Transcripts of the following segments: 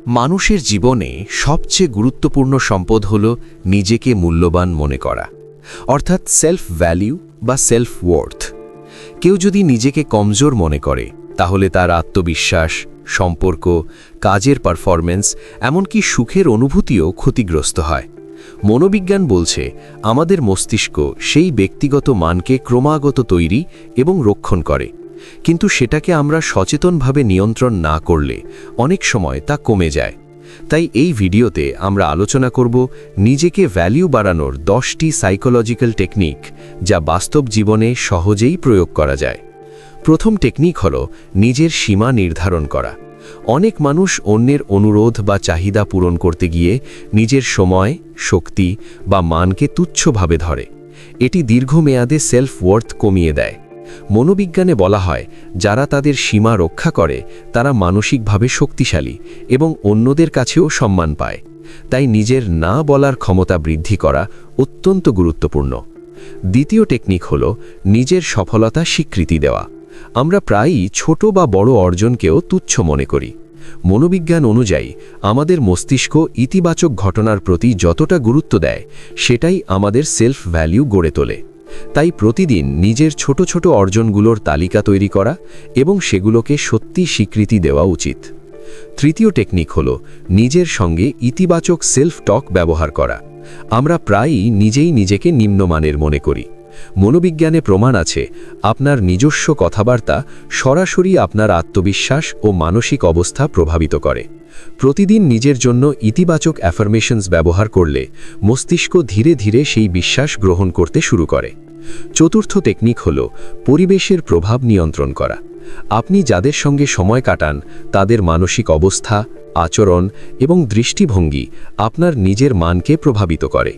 মানুষের জীবনে সবচেয়ে গুরুত্বপূর্ণ সম্পদ হল নিজেকে মূল্যবান মনে করা, অর্থাৎ সেলফ ভ্যালিউ বা সেলফ ওয়ার্থ। কেউ যদি নিজেকে কমজোর মনে করে, তাহলে তার আত্মবিশ্বাস, সম্পর্ক, কাজের পারফরম্যান্স, এমনকি সুখের অনুভূতিও ক্ষতিগ্রস্ত হয়। মনোবিজ্ঞান বলছে, আমাদের মস্তিষ্ক সেই ব্যক্তিগত মানকে ক্রমাগত তৈরি এবং রক্ষণ করে, কিন্তু সেটাকে আমরা সচেতনভাবে নিয়ন্ত্রণ না করলে অনেক সময় তা কমে যায়। তাই এই ভিডিওতে আমরা আলোচনা করব নিজেকে ভ্যালিউ বাড়ানোর 10টি সাইকোলজিক্যাল টেকনিক, যা বাস্তব জীবনে সহজেই প্রয়োগ করা যায়। প্রথম টেকনিক হল নিজের সীমা নির্ধারণ করা। অনেক মানুষ অন্যের অনুরোধ বা চাহিদা পূরণ করতে গিয়ে নিজের সময়, শক্তি বা মানকে তুচ্ছভাবে ধরে। এটি দীর্ঘমেয়াদে সেলফ ওয়ার্থ কমিয়ে দেয়। মনোবিজ্ঞানে বলা হয়, যারা তাদের সীমা রক্ষা করে তারা মানসিকভাবে শক্তিশালী এবং অন্যদের কাছেও সম্মান পায়। তাই নিজের না বলার ক্ষমতা বৃদ্ধি করা অত্যন্ত গুরুত্বপূর্ণ। দ্বিতীয় টেকনিক হল নিজের সফলতা স্বীকৃতি দেওয়া। আমরা প্রায়ই ছোট বা বড় অর্জনকেও তুচ্ছ মনে করি। মনোবিজ্ঞান অনুযায়ী আমাদের মস্তিষ্ক ইতিবাচক ঘটনার প্রতি যতটা গুরুত্ব দেয়, সেটাই আমাদের সেলফ ভ্যালিউ গড়ে তোলে। তাই প্রতিদিন নিজের ছোট ছোট অর্জনগুলোর তালিকা তৈরি করা এবং সেগুলোকে সত্যি স্বীকৃতি দেওয়া উচিত। তৃতীয় টেকনিক হল নিজের সঙ্গে ইতিবাচক সেলফ টক ব্যবহার করা। আমরা প্রায়ই নিজেই নিজেকে নিম্নমানের মনে করি। মনোবিজ্ঞানে প্রমাণ আছে, আপনার নিজস্ব কথাবার্তা সরাসরি আপনার আত্মবিশ্বাস ও মানসিক অবস্থা প্রভাবিত করে। প্রতিদিন নিজের জন্য ইতিবাচক অ্যাফার্মেশনস ব্যবহার করলে মস্তিষ্ক ধীরে ধীরে সেই বিশ্বাস গ্রহণ করতে শুরু করে। চতুর্থ টেকনিক হল পরিবেশের প্রভাব নিয়ন্ত্রণ করা। আপনি যাদের সঙ্গে সময় কাটান, তাদের মানসিক অবস্থা, আচরণ এবং দৃষ্টিভঙ্গি আপনার নিজের মানকে প্রভাবিত করে।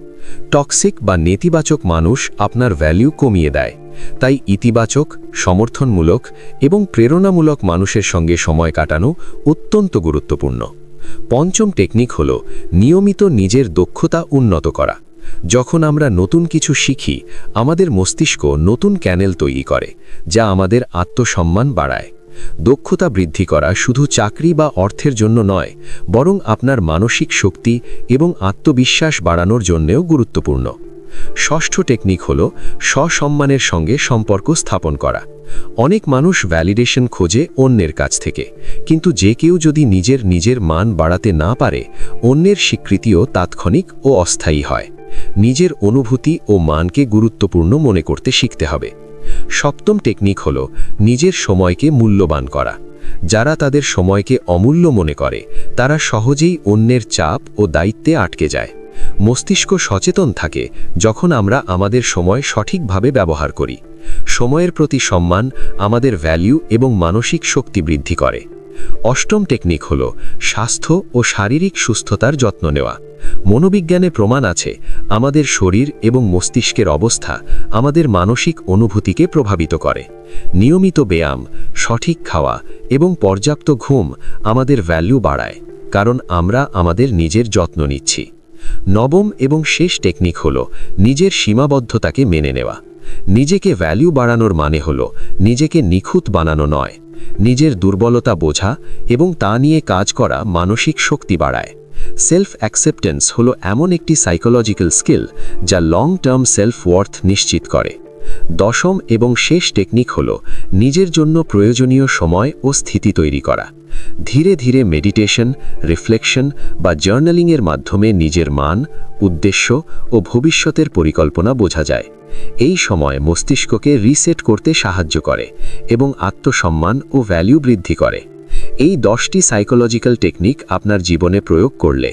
টক্সিক বা নেতিবাচক মানুষ আপনার ভ্যালু কমিয়ে দেয়। তাই ইতিবাচক, সমর্থনমূলক এবং প্রেরণামূলক মানুষের সঙ্গে সময় কাটানো অত্যন্ত গুরুত্বপূর্ণ। পঞ্চম টেকনিক হল নিয়মিত নিজের দক্ষতা উন্নত করা। যখন আমরা নতুন কিছু শিখি, আমাদের মস্তিষ্ক নতুন চ্যানেল তৈরি করে, যা আমাদের আত্মসম্মান বাড়ায়। দক্ষতা বৃদ্ধি করা শুধু চাকরি বা অর্থের জন্য নয়, বরং আপনার মানসিক শক্তি এবং আত্মবিশ্বাস বাড়ানোর জন্যও গুরুত্বপূর্ণ। ষষ্ঠ টেকনিক হল স্বসম্মানের সঙ্গে সম্পর্ক স্থাপন করা। অনেক মানুষ ভ্যালিডেশন খোঁজে অন্যের কাছ থেকে, কিন্তু যে কেউ যদি নিজের মান বাড়াতে না পারে, অন্যের স্বীকৃতিও তাৎক্ষণিক ও অস্থায়ী হয়। নিজের অনুভূতি ও মানকে গুরুত্বপূর্ণ মনে করতে শিখতে হবে। সপ্তম টেকনিক হল নিজের সময়কে মূল্যবান করা। যারা তাদের সময়কে অমূল্য মনে করে, তারা সহজেই অন্যের চাপ ও দায়িত্বে আটকে যায়। মস্তিষ্ক সচেতন থাকে যখন আমরা আমাদের সময় সঠিকভাবে ব্যবহার করি। সময়ের প্রতি সম্মান আমাদের ভ্যালু এবং মানসিক শক্তি বৃদ্ধি করে। অষ্টম টেকনিক হল স্বাস্থ্য ও শারীরিক সুস্থতার যত্ন নেওয়া। মনোবিজ্ঞানে প্রমাণ আছে, আমাদের শরীর এবং মস্তিষ্কের অবস্থা আমাদের মানসিক অনুভূতিকে প্রভাবিত করে। নিয়মিত ব্যায়াম, সঠিক খাওয়া এবং পর্যাপ্ত ঘুম আমাদের ভ্যালু বাড়ায়, কারণ আমরা আমাদের নিজের যত্ন নিচ্ছি। নবম এবং শেষ টেকনিক হল নিজের সীমাবদ্ধতাকে মেনে নেওয়া। নিজেকে ভ্যালু বাড়ানোর মানে হল নিজেকে নিখুঁত বানানো নয়। নিজের দুর্বলতা বোঝা এবং তা নিয়ে কাজ করা মানসিক শক্তি বাড়ায়। সেলফ অ্যাকসেপ্টেন্স হল এমন একটি সাইকোলজিক্যাল স্কিল, যা লং টার্ম সেলফ ওয়ার্থ নিশ্চিত করে। দশম এবং শেষ টেকনিক হল নিজের জন্য প্রয়োজনীয় সময় ও স্থিতি তৈরি করা। ধীরে ধীরে মেডিটেশন, রিফ্লেকশন বা জার্নালিংয়ের মাধ্যমে নিজের মান, উদ্দেশ্য ও ভবিষ্যতের পরিকল্পনা বোঝা যায়। এই সময় মস্তিষ্ককে রিসেট করতে সাহায্য করে এবং আত্মসম্মান ও ভ্যালু বৃদ্ধি করে। এই 10টি সাইকোলজিক্যাল টেকনিক আপনার জীবনে প্রয়োগ করলে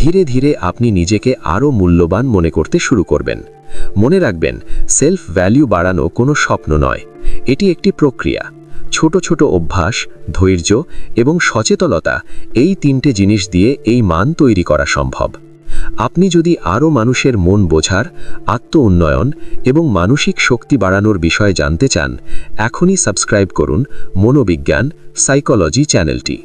ধীরে ধীরে আপনি নিজেকে আরও মূল্যবান মনে করতে শুরু করবেন। মনে রাখবেন, সেলফ ভ্যালু বাড়ানো কোনো স্বপ্ন নয়, এটি একটি প্রক্রিয়া। ছোট ছোট অভ্যাস, ধৈর্য এবং সচেতনতা, এই 3টে জিনিস দিয়ে এই মান তৈরি করা সম্ভব। আপনি যদি আরও মানুষের মন বোঝার, আত্ম উন্নয়ন এবং মানসিক শক্তি বাড়ানোর বিষয়ে জানতে চান, এখনই সাবস্ক্রাইব করুন মনোবিজ্ঞান সাইকোলজি চ্যানেলটি।